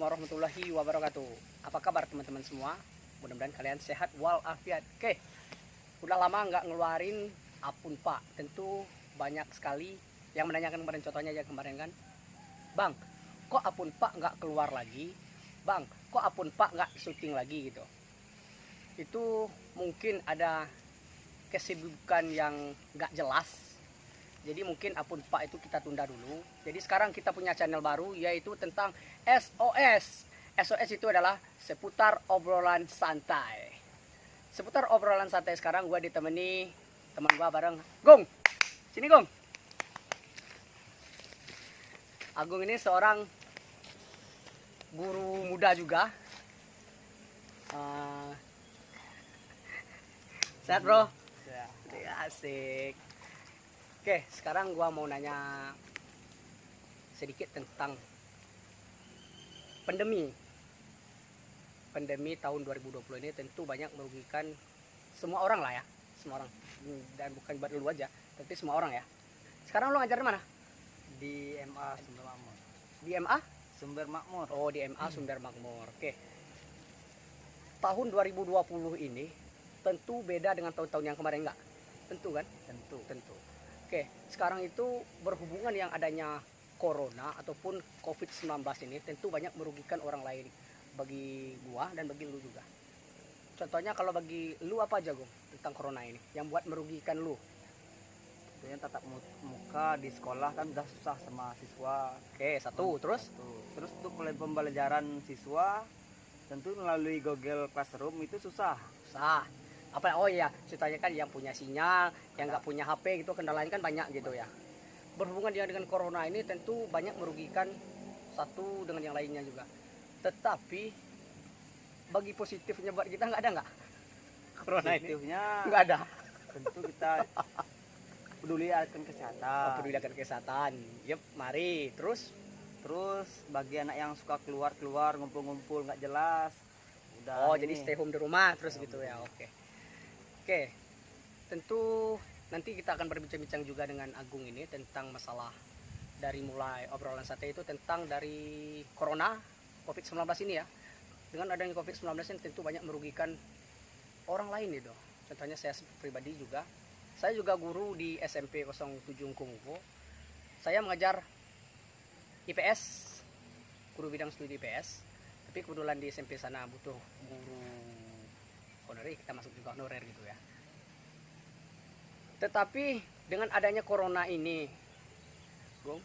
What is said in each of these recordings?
warahmatullahi wabarakatuh. Apa kabar teman-teman semua? Mudah-mudahan kalian sehat walafiat. Oke, udah lama nggak ngeluarin Apun Pak. Tentu banyak sekali yang menanyakan kemarin, contohnya aja kemarin kan, Bang, kok Apun Pak nggak keluar lagi? Bang, kok Apun Pak nggak syuting lagi gitu? Itu mungkin ada kesibukan yang nggak jelas. Jadi mungkin Apun Pak itu kita tunda dulu. Jadi sekarang kita punya channel baru, yaitu tentang SOS. SOS itu adalah seputar obrolan santai. Seputar obrolan santai sekarang gue ditemani teman gue bareng Gung. Sini Gung. Agung ini seorang guru muda juga. Sehat bro? Ya, asik. Oke, sekarang gua mau nanya sedikit tentang pandemi. Pandemi tahun 2020 ini tentu banyak merugikan semua orang lah ya, semua orang. Dan bukan buat lu aja, tapi semua orang ya. Sekarang lu ngajar di mana? Di MA Sumber Makmur. Di MA? Sumber Makmur. Oh, di MA Sumber Makmur. Oke. Tahun 2020 ini tentu beda dengan tahun-tahun yang kemarin enggak? Tentu kan? Tentu. Oke, sekarang itu berhubungan yang adanya corona ataupun COVID-19 ini tentu banyak merugikan orang lain, bagi gua dan bagi lu juga. Contohnya kalau bagi lu apa aja Gung tentang corona ini yang buat merugikan lu? Tentunya tatap muka di sekolah kan udah susah sama siswa. Oke, satu. Terus Terus untuk mulai pembelajaran siswa tentu melalui Google Classroom itu susah. sah. Apa, oh iya, ceritanya kan yang punya sinyal, yang nggak punya HP gitu, kendalanya kan banyak gitu ya. Berhubungan dengan corona ini tentu banyak merugikan satu dengan yang lainnya juga. Tetapi bagi positifnya buat kita nggak ada nggak? Corona ini Positifnya nggak ada. tentu kita peduli akan kesehatan. Peduli akan kesehatan. Yep, mari. Terus bagi anak yang suka keluar ngumpul-ngumpul nggak jelas, udah Oh, ini. jadi stay home di rumah terus Stay gitu home di ya. rumah. Oke. Tentu nanti kita akan berbincang-bincang juga dengan Agung ini tentang masalah dari mulai obrolan santai itu tentang dari corona COVID-19 ini ya. Dengan adanya COVID-19 ini tentu banyak merugikan orang lain itu. Contohnya saya pribadi juga. Saya juga guru di SMP 07 Kungfu. Saya mengajar IPS, guru bidang studi IPS. Tapi kebetulan di SMP sana butuh guru honorer, kita masuk juga honorer gitu ya. Tetapi dengan adanya corona ini, Bro,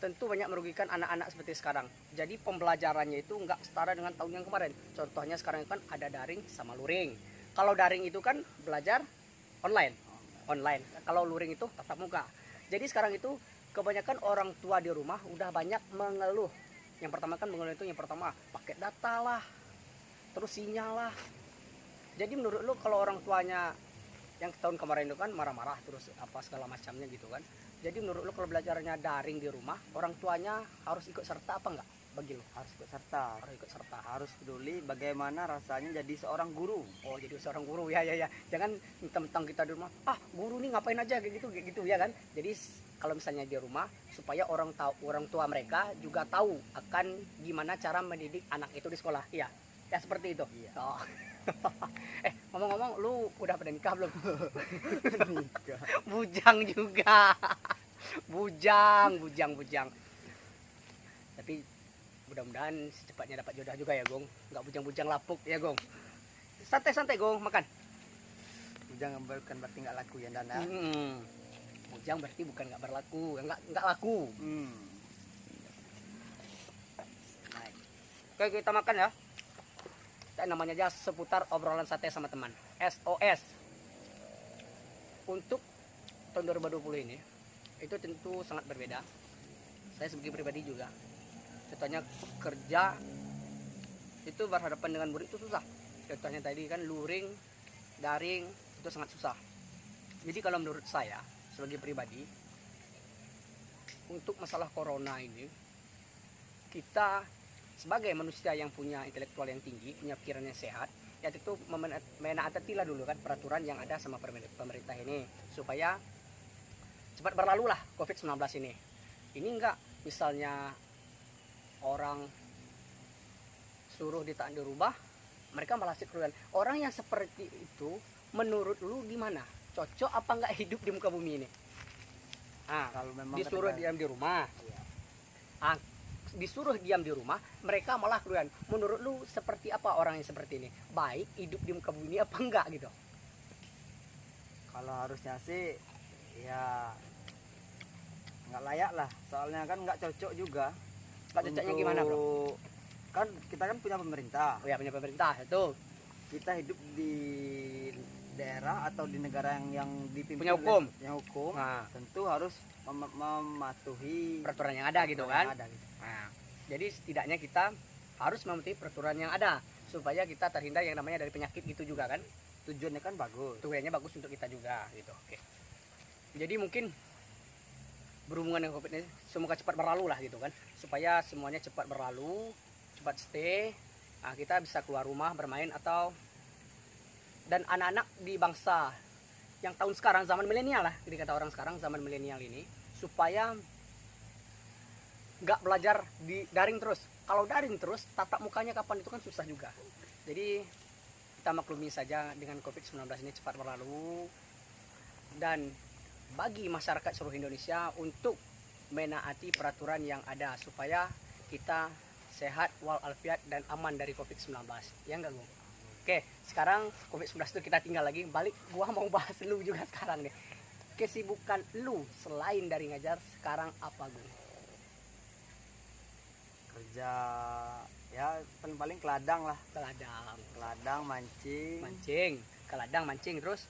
tentu banyak merugikan anak-anak seperti sekarang. Jadi pembelajarannya itu nggak setara dengan tahun yang kemarin. Contohnya sekarang kan ada daring sama luring. Kalau daring itu kan belajar online. Kalau luring itu tatap muka. Jadi sekarang itu kebanyakan orang tua di rumah udah banyak mengeluh. Yang pertama kan mengeluh itu yang pertama pakai data lah, terus sinyal lah. Jadi menurut lu kalau orang tuanya yang tahun kemarin itu kan marah-marah terus apa segala macamnya gitu kan. Jadi menurut lu kalau belajarnya daring di rumah, orang tuanya harus ikut serta apa enggak? Bagi lu Harus ikut serta. Harus peduli bagaimana rasanya jadi seorang guru. Oh, jadi seorang guru ya. Jangan mentang-mentang kita di rumah, guru nih ngapain aja kayak gitu ya kan. Jadi kalau misalnya di rumah supaya orang tua mereka juga tahu akan gimana cara mendidik anak itu di sekolah. Iya. Ya seperti itu. Iya. Oh. Ngomong-ngomong, lu udah pada nikah belum? Nikah. Bujang juga. Bujang. Tapi mudah-mudahan secepatnya dapat jodoh juga ya, Gong. Nggak bujang-bujang lapuk ya, Gong. Santai-santai, Gong, makan. Jangan bukan berarti nggak laku ya Dana. Bujang berarti bukan nggak berlaku, nggak laku. Baik. Oke, kita makan ya. Namanya aja seputar obrolan santai sama teman. SOS. Untuk tahun 2020 ini itu tentu sangat berbeda. Saya sebagai pribadi juga. Contohnya kerja itu berhadapan dengan murid itu susah. Contohnya tadi kan luring, daring itu sangat susah. Jadi kalau menurut saya sebagai pribadi untuk masalah corona ini, kita sebagai manusia yang punya intelektual yang tinggi, punya pikiran yang sehat, ya itu menaatilah dulu kan peraturan yang ada sama pemerintah ini supaya cepat berlalu lah COVID-19 ini. Ini enggak misalnya orang suruh ditahan dirubah, mereka malah keluar. Orang yang seperti itu menurut lu gimana? Cocok apa nggak hidup di muka bumi ini? Kalau memang Disuruh diam di rumah. Iya. Disuruh diam di rumah, mereka malah keluar. Menurut lu seperti apa orang yang seperti ini? Baik hidup di muka bumi apa enggak gitu? Kalau harusnya sih ya nggak layak lah, soalnya kan nggak cocok juga. Nggak cocoknya gimana, bro? Kan kita kan punya pemerintah, Oh ya, punya pemerintah itu. kita hidup di daerah atau di negara yang dipimpin Punya hukum. yang hukum, Nah, tentu harus mematuhi peraturan yang ada gitu peraturan kan. yang ada, gitu. Nah, jadi setidaknya kita harus mematuhi peraturan yang ada supaya kita terhindar yang namanya dari penyakit gitu juga kan. Tujuannya kan bagus. Tujuannya bagus untuk kita juga gitu. Oke. Jadi mungkin berhubungan dengan Covid ini semoga cepat berlalu lah gitu kan, supaya semuanya cepat berlalu, cepat stay. Nah, kita bisa keluar rumah bermain atau dan anak-anak di bangsa yang tahun sekarang zaman milenial lah, jadi kata orang sekarang zaman milenial ini, supaya nggak belajar di daring terus. Kalau daring terus tatap mukanya kapan itu kan susah juga. Jadi kita maklumi saja dengan Covid-19 ini cepat berlalu, dan bagi masyarakat seluruh Indonesia untuk menaati peraturan yang ada supaya kita sehat walafiat dan aman dari Covid-19. Ya enggak, Gung? Oke, sekarang Covid-19 itu kita tinggal lagi. Balik, gua mau bahas lu juga sekarang nih. Kesibukan lu selain dari ngajar sekarang apa, Gung? Kerja ya paling ke ladang lah, Keladang, mancing, keladang mancing terus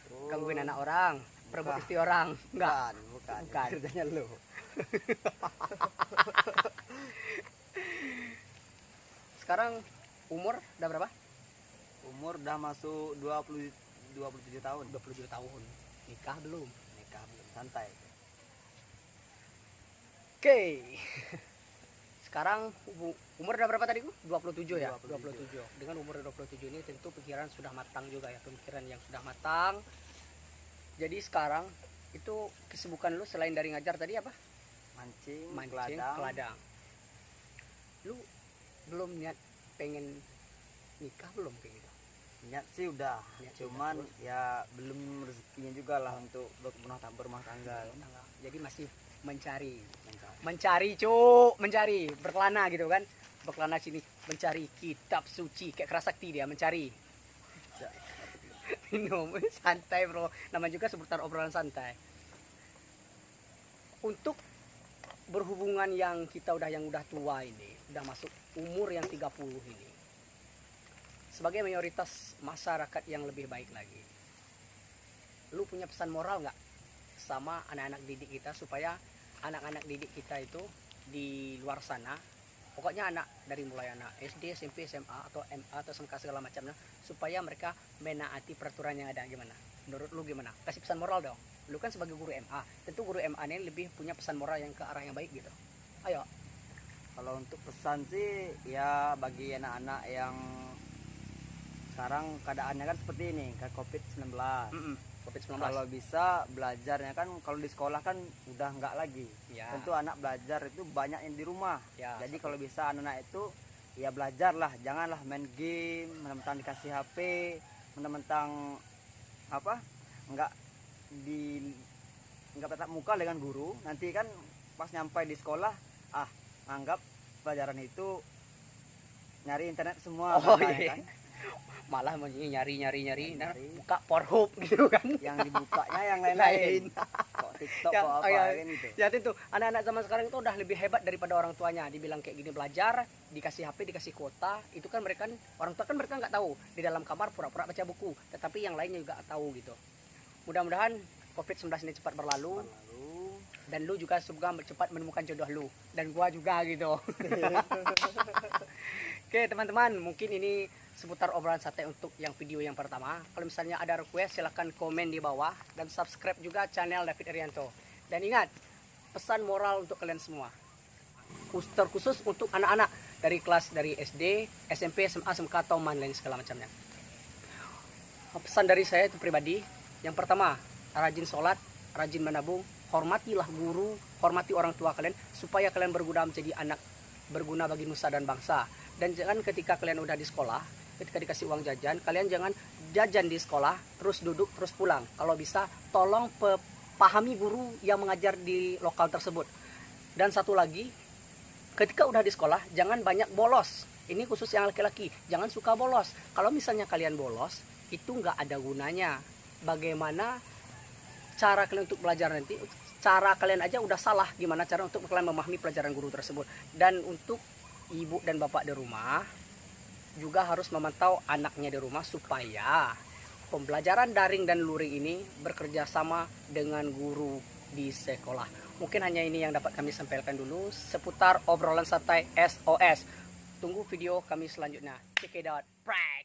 terus gangguin anak orang, perebut istri orang. Enggak. bukan Bukan. kerjanya lu. Sekarang umur udah berapa? Umur udah masuk 27 tahun. 27 tahun. Nikah belum? Santai. Oke. Sekarang umur udah berapa tadi, 27 ya? 27. 27. Dengan umur 27 ini tentu pikiran sudah matang juga ya, pemikiran yang sudah matang. Jadi sekarang itu kesibukan lu selain dari ngajar tadi apa? Mancing, Keladang. Lu belum niat pengen nikah belum kayak gitu? Niat sih udah, Niat cuman udah, terus? ya belum rezekinya juga lah untuk berumah tangga. Jadi masih mencari berkelana gitu kan, berkelana sini mencari kitab suci kayak Kerasakti, dia mencari minum santai bro, namanya juga seputar obrolan santai. Untuk berhubungan yang kita udah tua ini, udah masuk umur yang 30 ini, sebagai mayoritas masyarakat yang lebih baik lagi, lu punya pesan moral nggak sama anak-anak didik kita supaya anak-anak didik kita itu di luar sana, pokoknya anak dari mulai anak SD, SMP, SMA atau MA atau SMK segala macamnya, supaya mereka menaati peraturan yang ada? Gimana? Menurut lu gimana? Kasih pesan moral dong. Lu kan sebagai guru MA, tentu guru MA ini lebih punya pesan moral yang ke arah yang baik gitu. Ayo. Kalau untuk pesan sih ya bagi anak-anak yang sekarang keadaannya kan seperti ini, kayak COVID-19. COVID-19. Kalau bisa belajarnya kan kalau di sekolah kan udah enggak lagi. Ya. Tentu anak belajar itu banyak yang di rumah. Ya, Jadi kalau bisa anak-anak itu ya belajarlah, janganlah main game, mentang dikasih HP, mentang apa? Enggak tatap muka dengan guru. Nanti kan pas nyampai di sekolah, anggap pelajaran itu nyari internet semua. Oh katanya iya. Kan? Malah nyari, nah, Nyari. buka Pornhub gitu kan. Yang dibukanya yang lain-lain. Kok TikTok Yang- kok apa oh iya. kan gitu. Ya tentu anak-anak zaman sekarang itu udah lebih hebat daripada orang tuanya. Dibilang kayak gini belajar, dikasih HP, dikasih kuota, itu kan mereka, orang tua kan mereka nggak tahu, di dalam kamar pura-pura baca buku, tetapi yang lainnya juga tahu gitu. Mudah-mudahan COVID-19 ini cepat berlalu, Lalu dan lu juga semoga cepat menemukan jodoh lu, dan gua juga gitu. Oke teman-teman, mungkin ini seputar obrolan santai untuk yang video yang pertama. Kalau misalnya ada request silahkan komen di bawah, dan subscribe juga channel David Irianto. Dan ingat, pesan moral untuk kalian semua, terkhusus untuk anak-anak dari kelas dari SD, SMP, SMA, SMK atau lain segala macamnya. Pesan dari saya itu pribadi, yang pertama, rajin sholat, rajin menabung, hormatilah guru, hormati orang tua kalian, supaya kalian berguna menjadi anak berguna bagi nusa dan bangsa. Dan jangan ketika kalian udah di sekolah, ketika dikasih uang jajan, kalian jangan jajan di sekolah, terus duduk, terus pulang. Kalau bisa, tolong pahami guru yang mengajar di lokal tersebut. Dan satu lagi, ketika udah di sekolah, jangan banyak bolos. Ini khusus yang laki-laki, jangan suka bolos. Kalau misalnya kalian bolos, itu nggak ada gunanya. Bagaimana cara kalian untuk belajar nanti? Cara kalian aja udah salah, gimana cara untuk kalian memahami pelajaran guru tersebut. Dan untuk ibu dan bapak di rumah, juga harus memantau anaknya di rumah supaya pembelajaran daring dan luring ini bekerja sama dengan guru di sekolah. Mungkin hanya ini yang dapat kami sampaikan dulu seputar obrolan santai SOS. Tunggu video kami selanjutnya. Check it out. Bye.